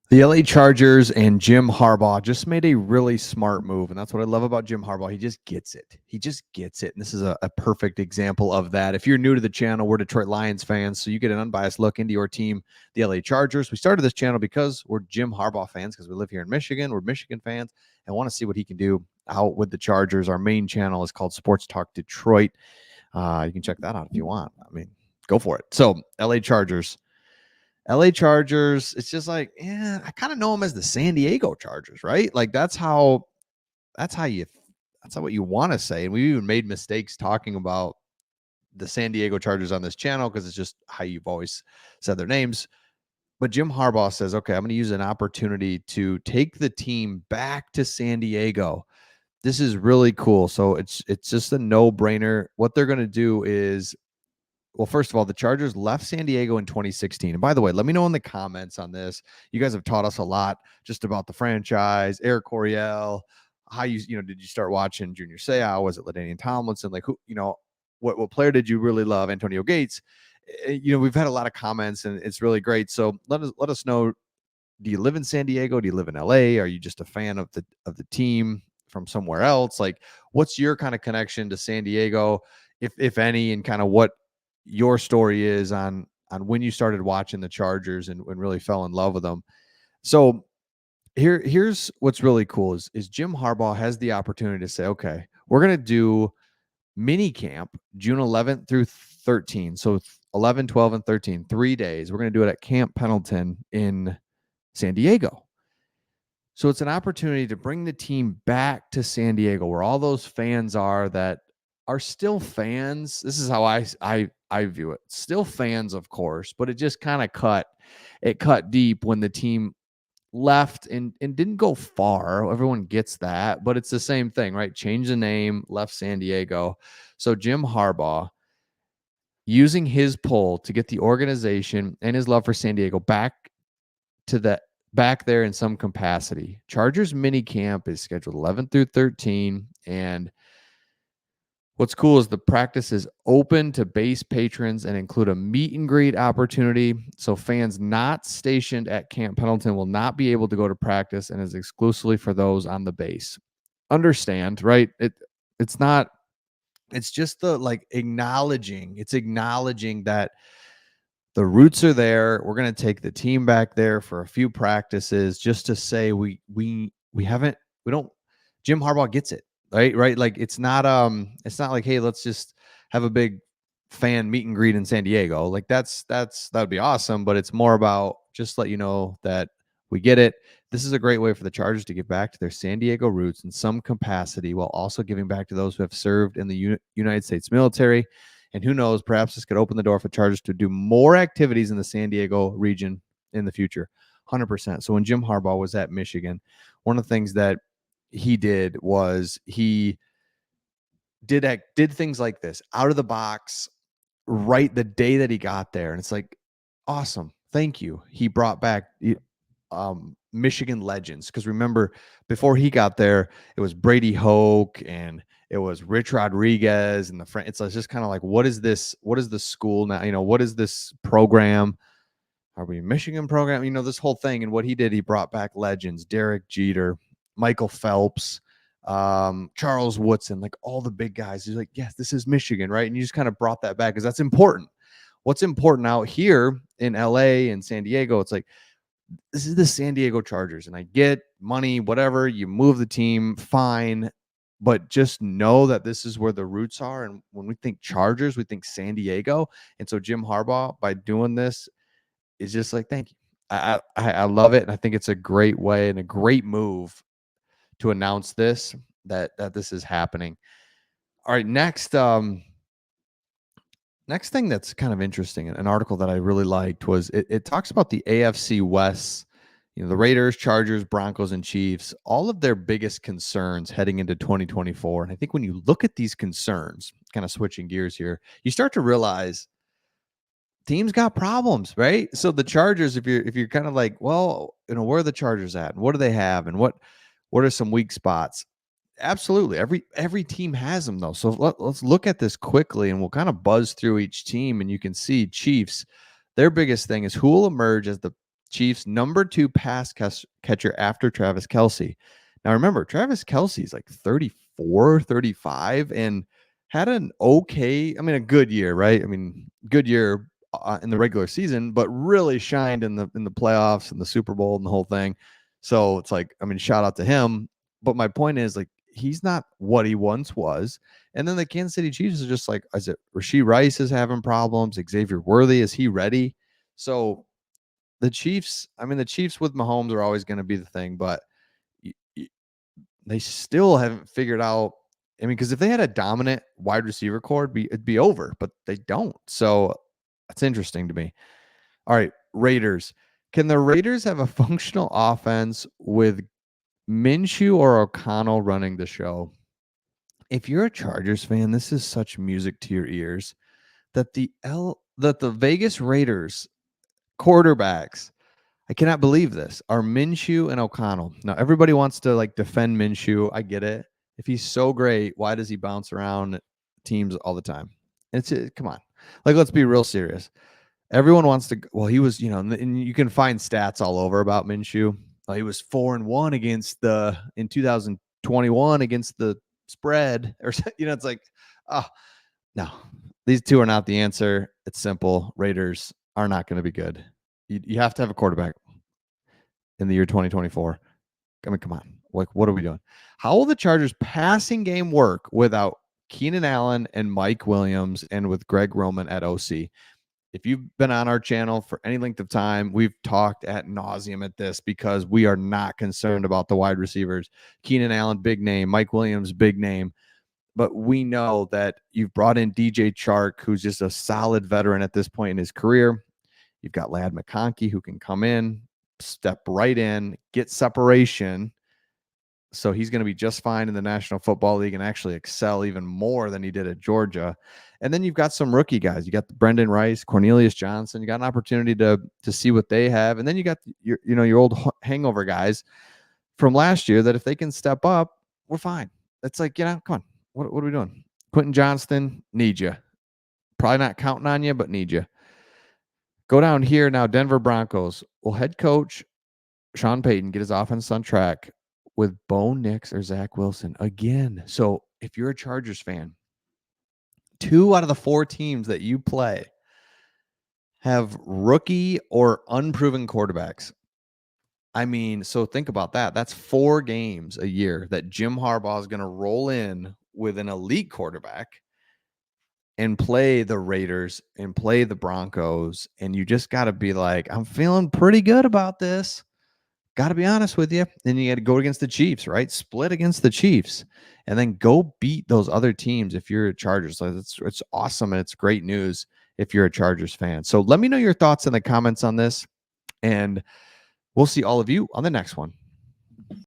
The LA Chargers and Jim Harbaugh just made a really smart move. And that's what I love about Jim Harbaugh. He just gets it. He just gets it. And this is a perfect example of that. If you're new to the channel, we're Detroit Lions fans. So you get an unbiased look into your team, the LA Chargers. We started this channel because we're Jim Harbaugh fans, because we live here in Michigan. We're Michigan fans and want to see what he can do out with the Chargers. Our main channel is called Sports Talk Detroit. You can check that out if you want. I mean, go for it. So LA Chargers. LA Chargers, it's just like, yeah, I kind of know them as the San Diego Chargers, right? Like that's how what you want to say. And we even made mistakes talking about the San Diego Chargers on this channel because it's just how you've always said their names. But Jim Harbaugh says, okay, I'm going to use an opportunity to take the team back to San Diego. This is really cool. So it's just a no-brainer. What they're going to do is, well, first of all, the Chargers left San Diego in 2016. And by the way, let me know in the comments on this. You guys have taught us a lot just about the franchise, Eric Coryell, how did you start watching Junior Seau? Was it LaDainian Tomlinson? Like who, what player did you really love? Antonio Gates. We've had a lot of comments and it's really great. So let us know. Do you live in San Diego? Do you live in LA? Are you just a fan of the team from somewhere else? Like, what's your kind of connection to San Diego, if any, and kind of what your story is on when you started watching the Chargers and really fell in love with them. So here's what's really cool is Jim Harbaugh has the opportunity to say, okay, we're going to do mini camp June 11th through 13. So 11, 12, and 13, 3 days. We're going to do it at Camp Pendleton in San Diego. So it's an opportunity to bring the team back to San Diego where all those fans are that are still fans. This is how I view it. Still fans, of course, but it just kind of cut deep when the team left and didn't go far. Everyone gets that, but it's the same thing, right? Change the name, left San Diego. So Jim Harbaugh using his pull to get the organization and his love for San Diego back there in some capacity. Chargers mini camp is scheduled 11 through 13. And what's cool is the practice is open to base patrons and include a meet and greet opportunity. So fans not stationed at Camp Pendleton will not be able to go to practice and is exclusively for those on the base. Understand, right? It's just acknowledging that the roots are there. We're going to take the team back there for a few practices just to say we don't. Jim Harbaugh gets it, right. Like it's not like, hey, let's just have a big fan meet and greet in San Diego. Like that would be awesome, but it's more about just let you know that we get it. This is a great way for the Chargers to get back to their San Diego roots in some capacity while also giving back to those who have served in the United States military. And who knows, perhaps this could open the door for Chargers to do more activities in the San Diego region in the future. 100%. So when Jim Harbaugh was at Michigan, one of the things that he did was he did things like this out of the box right the day that he got there. And it's like, awesome. Thank you. He brought back Michigan legends. Because remember, before he got there, it was Brady Hoke and it was Rich Rodriguez and it's just kind of like, what is this? What is the school now? What is this program? Are we a Michigan program? This whole thing. And what he did, he brought back legends, Derek Jeter, Michael Phelps, Charles Woodson, like all the big guys. He's like, yes, this is Michigan, right? And you just kind of brought that back because that's important. What's important out here in LA and San Diego, it's like, this is the San Diego Chargers, and I get money, whatever, you move the team, fine, but just know that this is where the roots are. And when we think Chargers, we think San Diego. And so Jim Harbaugh, by doing this, is just like, thank you. I love it, and I think it's a great way and a great move to announce this, that this is happening. All right, next thing that's kind of interesting, an article that I really liked was it talks about the AFC West, the Raiders, Chargers, Broncos, and Chiefs, all of their biggest concerns heading into 2024. And I think when you look at these concerns, kind of switching gears here, you start to realize teams got problems, right? So the Chargers, if you're kind of like, well, where are the Chargers at? And what do they have? And what are some weak spots? Absolutely. Every team has them, though. So let's look at this quickly, and we'll kind of buzz through each team, and you can see Chiefs, their biggest thing is who will emerge as the Chiefs number 2 pass catcher after Travis Kelce. Now remember, Travis Kelce is like 34, 35, and had an okay, I mean, a good year, right? I mean, good year in the regular season, but really shined in the playoffs and the Super Bowl and the whole thing. So it's like, I mean, shout out to him. But my point is, like, he's not what he once was. And then the Kansas City Chiefs is just like, is it Rashee Rice is having problems? Xavier Worthy, is he ready? So the Chiefs, I mean, the Chiefs with Mahomes are always going to be the thing, but they still haven't figured out. I mean, because if they had a dominant wide receiver core, it'd be over, but they don't. So that's interesting to me. All right, Raiders. Can the Raiders have a functional offense with Minshew or O'Connell running the show? If you're a Chargers fan, this is such music to your ears that the Vegas Raiders quarterbacks, I cannot believe this, are Minshew and O'Connell. Now everybody wants to like defend Minshew. I get it. If he's so great, why does he bounce around teams all the time? Come on. Like, let's be real serious. Everyone wants to. Well, he was, and you can find stats all over about Minshew. He was 4-1 against in 2021 against the spread, or it's like, oh no, these two are not the answer. It's simple. Raiders are not going to be good. You have to have a quarterback in the year 2024. I mean, come on. Like, what are we doing? How will the Chargers passing game work without Keenan Allen and Mike Williams and with Greg Roman at OC? If you've been on our channel for any length of time, we've talked ad nauseum at this because we are not concerned about the wide receivers. Keenan Allen, big name. Mike Williams, big name. But we know that you've brought in DJ Chark, who's just a solid veteran at this point in his career. You've got Ladd McConkey, who can come in, step right in, get separation. So he's going to be just fine in the National Football League and actually excel even more than he did at Georgia. And then you've got some rookie guys. You got Brendan Rice, Cornelius Johnson. You got an opportunity to see what they have. And then you got your old hangover guys from last year that if they can step up, we're fine. It's like, come on. What are we doing? Quentin Johnston, need you. Probably not counting on you, but need you. Go down here now, Denver Broncos. Will head coach Sean Payton get his offense on track with Bo Nix or Zach Wilson again? So if you're a Chargers fan, 2 out of the 4 teams that you play have rookie or unproven quarterbacks. I mean, so think about that. That's 4 games a year that Jim Harbaugh is going to roll in with an elite quarterback and play the Raiders and play the Broncos. And you just got to be like, I'm feeling pretty good about this. Got to be honest with you. Then you got to go against the Chiefs, right? Split against the Chiefs and then go beat those other teams if you're a Chargers. So it's awesome and it's great news if you're a Chargers fan. So let me know your thoughts in the comments on this, and we'll see all of you on the next one.